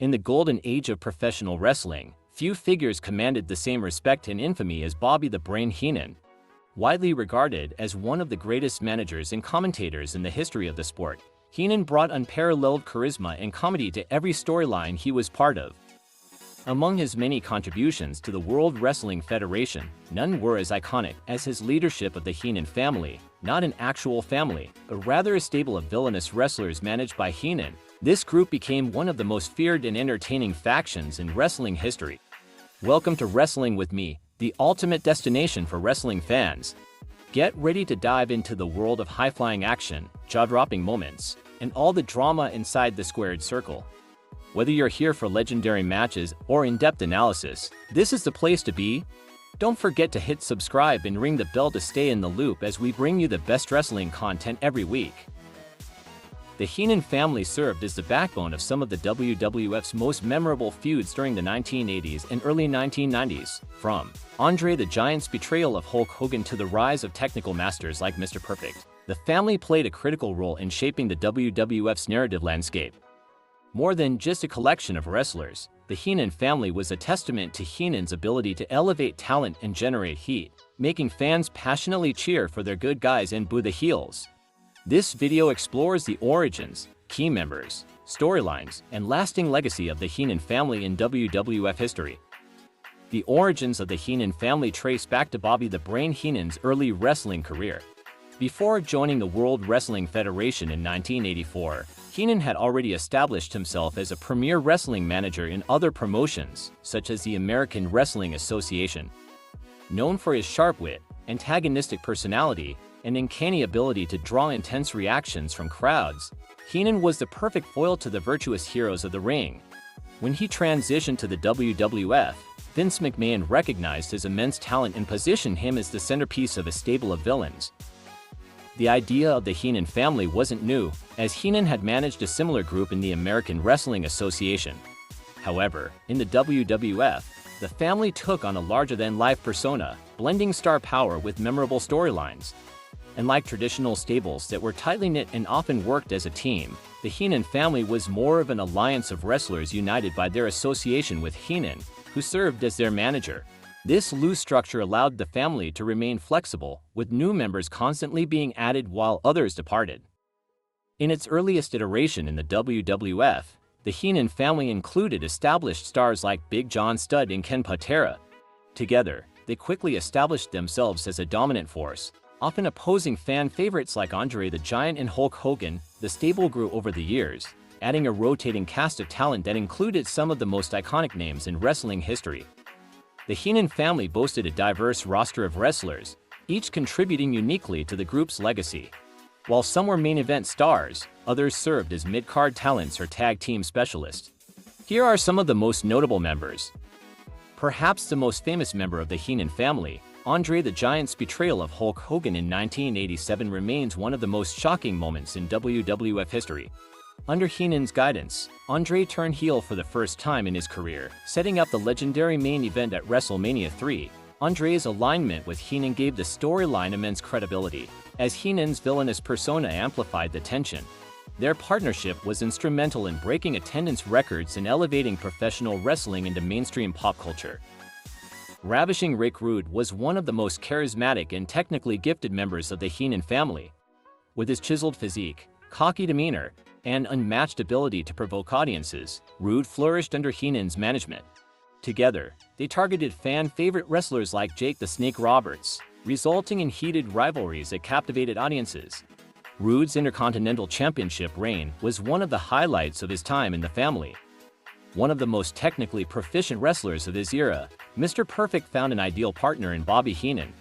In the golden age of professional wrestling, few figures commanded the same respect and infamy as Bobby the Brain Heenan. Widely regarded as one of the greatest managers and commentators in the history of the sport, Heenan brought unparalleled charisma and comedy to every storyline he was part of. Among his many contributions to the World Wrestling Federation, none were as iconic as his leadership of the Heenan family, not an actual family, but rather a stable of villainous wrestlers managed by Heenan. This group became one of the most feared and entertaining factions in wrestling history. Welcome to Wrestling with Me, the ultimate destination for wrestling fans. Get ready to dive into the world of high-flying action, jaw-dropping moments, and all the drama inside the squared circle. Whether you're here for legendary matches or in-depth analysis, this is the place to be. Don't forget to hit subscribe and ring the bell to stay in the loop as we bring you the best wrestling content every week. The Heenan family served as the backbone of some of the WWF's most memorable feuds during the 1980s and early 1990s, from Andre the Giant's betrayal of Hulk Hogan to the rise of technical masters like Mr. Perfect. The family played a critical role in shaping the WWF's narrative landscape. More than just a collection of wrestlers, the Heenan family was a testament to Heenan's ability to elevate talent and generate heat, making fans passionately cheer for their good guys and boo the heels. This video explores the origins, key members, storylines, and lasting legacy of the Heenan family in WWF history. The origins of the Heenan family trace back to Bobby the Brain Heenan's early wrestling career. Before joining the World Wrestling Federation in 1984, Heenan had already established himself as a premier wrestling manager in other promotions, such as the American Wrestling Association. Known for his sharp wit, antagonistic personality, and uncanny ability to draw intense reactions from crowds, Heenan was the perfect foil to the virtuous heroes of the ring. When he transitioned to the WWF, Vince McMahon recognized his immense talent and positioned him as the centerpiece of a stable of villains. The idea of the Heenan family wasn't new, as Heenan had managed a similar group in the American Wrestling Association. However, in the WWF, the family took on a larger-than-life persona, blending star power with memorable storylines. Unlike traditional stables that were tightly knit and often worked as a team, the Heenan family was more of an alliance of wrestlers united by their association with Heenan, who served as their manager. This loose structure allowed the family to remain flexible, with new members constantly being added while others departed. In its earliest iteration in the WWF, the Heenan family included established stars like Big John Studd and Ken Patera. Together, they quickly established themselves as a dominant force, often opposing fan favorites like Andre the Giant and Hulk Hogan. The stable grew over the years, adding a rotating cast of talent that included some of the most iconic names in wrestling history. The Heenan family boasted a diverse roster of wrestlers, each contributing uniquely to the group's legacy. While some were main event stars, others served as mid-card talents or tag team specialists. Here are some of the most notable members. Perhaps the most famous member of the Heenan family, Andre the Giant's betrayal of Hulk Hogan in 1987 remains one of the most shocking moments in WWF history. Under Heenan's guidance, Andre turned heel for the first time in his career, setting up the legendary main event at WrestleMania 3. Andre's alignment with Heenan gave the storyline immense credibility, as Heenan's villainous persona amplified the tension. Their partnership was instrumental in breaking attendance records and elevating professional wrestling into mainstream pop culture. Ravishing Rick Rude was one of the most charismatic and technically gifted members of the Heenan family. With his chiseled physique, cocky demeanor, and unmatched ability to provoke audiences, Rude flourished under Heenan's management. Together, they targeted fan-favorite wrestlers like Jake the Snake Roberts, resulting in heated rivalries that captivated audiences. Rude's Intercontinental Championship reign was one of the highlights of his time in the family. One of the most technically proficient wrestlers of his era, Mr. Perfect found an ideal partner in Bobby Heenan.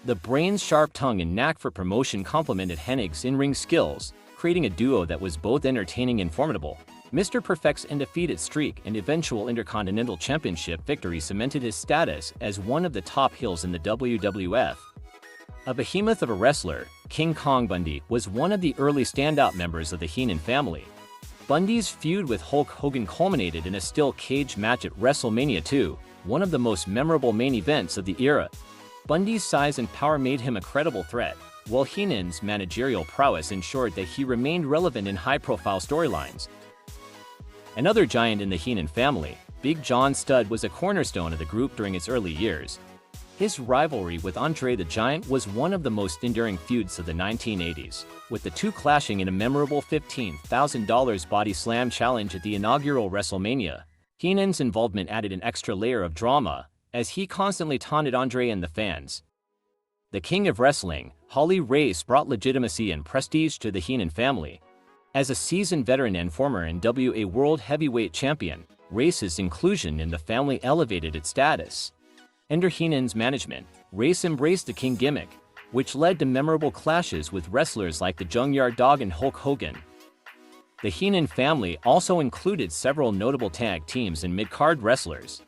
The Brain's sharp tongue and knack for promotion complemented Heenan's in-ring skills, creating a duo that was both entertaining and formidable. Mr. Perfect's undefeated streak and eventual Intercontinental Championship victory cemented his status as one of the top heels in the WWF. A behemoth of a wrestler, King Kong Bundy was one of the early standout members of the Heenan family. Bundy's feud with Hulk Hogan culminated in a steel cage match at WrestleMania 2, one of the most memorable main events of the era. Bundy's size and power made him a credible threat, while Heenan's managerial prowess ensured that he remained relevant in high-profile storylines. Another giant in the Heenan family, Big John Studd was a cornerstone of the group during its early years. His rivalry with Andre the Giant was one of the most enduring feuds of the 1980s, with the two clashing in a memorable $15,000 body slam challenge at the inaugural WrestleMania. Heenan's involvement added an extra layer of drama, as he constantly taunted Andre and the fans. The king of wrestling, Holly Race, brought legitimacy and prestige to the Heenan family. As a seasoned veteran and former NWA World Heavyweight Champion, Race's inclusion in the family elevated its status. Under Heenan's management, Race embraced the King gimmick, which led to memorable clashes with wrestlers like the Junkyard Dog and Hulk Hogan. The Heenan family also included several notable tag teams and mid-card wrestlers.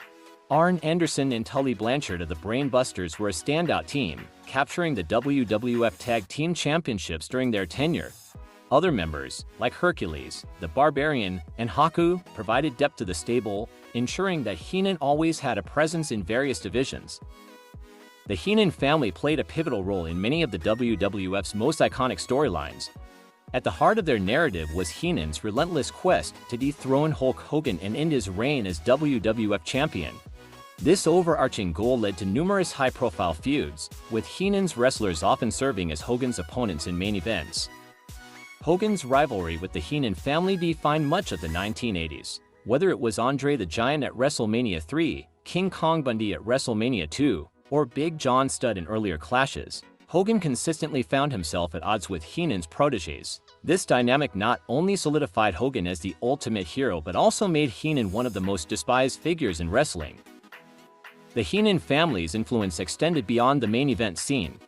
Arn Anderson and Tully Blanchard of the Brain Busters were a standout team, capturing the WWF Tag Team Championships during their tenure. Other members, like Hercules, the Barbarian, and Haku, provided depth to the stable, ensuring that Heenan always had a presence in various divisions. The Heenan family played a pivotal role in many of the WWF's most iconic storylines. At the heart of their narrative was Heenan's relentless quest to dethrone Hulk Hogan and end his reign as WWF champion. This overarching goal led to numerous high-profile feuds, with Heenan's wrestlers often serving as Hogan's opponents in main events. Hogan's rivalry with the Heenan family defined much of the 1980s. Whether it was Andre the Giant at WrestleMania 3, King Kong Bundy at WrestleMania 2, or Big John Studd in earlier clashes, Hogan consistently found himself at odds with Heenan's protégés. This dynamic not only solidified Hogan as the ultimate hero but also made Heenan one of the most despised figures in wrestling. The Heenan family's influence extended beyond the main event scene.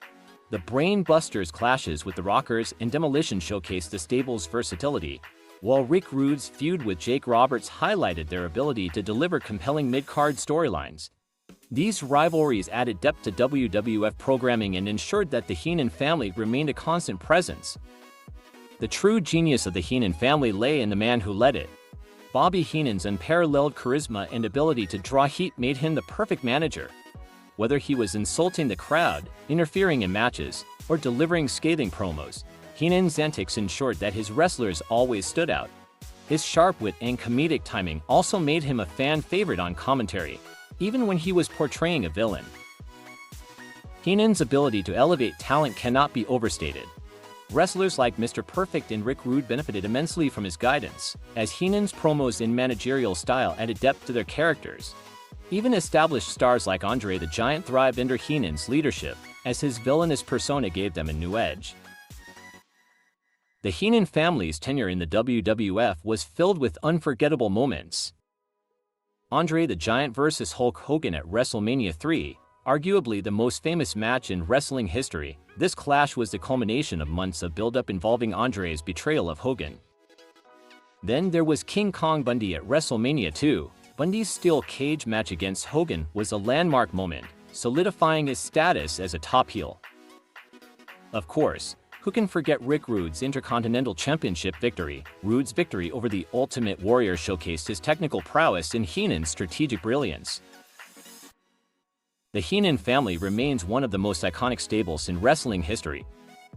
The Brain Busters clashes with the Rockers and Demolition showcased the stable's versatility, while Rick Rude's feud with Jake Roberts highlighted their ability to deliver compelling mid-card storylines. These rivalries added depth to WWF programming and ensured that the Heenan family remained a constant presence. The true genius of the Heenan family lay in the man who led it. Bobby Heenan's unparalleled charisma and ability to draw heat made him the perfect manager. Whether he was insulting the crowd, interfering in matches, or delivering scathing promos, Heenan's antics ensured that his wrestlers always stood out. His sharp wit and comedic timing also made him a fan favorite on commentary, even when he was portraying a villain. Heenan's ability to elevate talent cannot be overstated. Wrestlers like Mr. Perfect and Rick Rude benefited immensely from his guidance, as Heenan's promos and managerial style added depth to their characters. Even established stars like Andre the Giant thrived under Heenan's leadership, as his villainous persona gave them a new edge. The Heenan family's tenure in the WWF was filled with unforgettable moments. Andre the Giant vs. Hulk Hogan at WrestleMania 3, arguably the most famous match in wrestling history. This clash was the culmination of months of build-up involving Andre's betrayal of Hogan. Then there was King Kong Bundy at WrestleMania 2. Bundy's steel cage match against Hogan was a landmark moment, solidifying his status as a top heel. Of course, who can forget Rick Rude's Intercontinental Championship victory? Rude's victory over the Ultimate Warrior showcased his technical prowess and Heenan's strategic brilliance. The Heenan family remains one of the most iconic stables in wrestling history.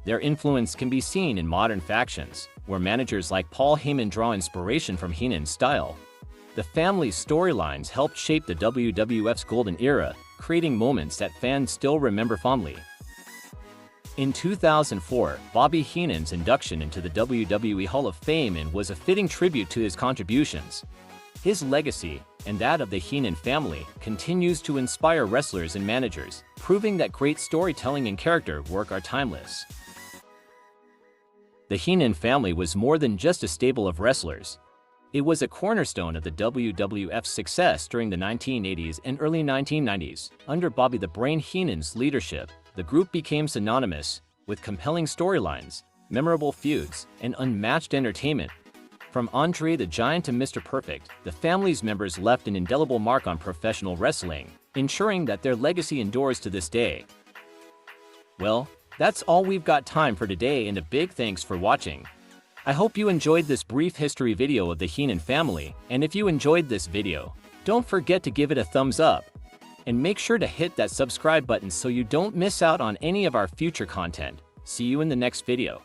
Their influence can be seen in modern factions, where managers like Paul Heyman draw inspiration from Heenan's style. The family's storylines helped shape the WWF's golden era, creating moments that fans still remember fondly. In 2004, Bobby Heenan's induction into the WWE Hall of Fame was a fitting tribute to his contributions. His legacy, and that of the Heenan family, continues to inspire wrestlers and managers, proving that great storytelling and character work are timeless. The Heenan family was more than just a stable of wrestlers. It was a cornerstone of the WWF's success during the 1980s and early 1990s. Under Bobby the Brain Heenan's leadership, the group became synonymous with compelling storylines, memorable feuds, and unmatched entertainment. From Andre the Giant to Mr. Perfect, the family's members left an indelible mark on professional wrestling, ensuring that their legacy endures to this day. Well, that's all we've got time for today, and a big thanks for watching. I hope you enjoyed this brief history video of the Heenan family, and if you enjoyed this video, don't forget to give it a thumbs up. And make sure to hit that subscribe button so you don't miss out on any of our future content. See you in the next video.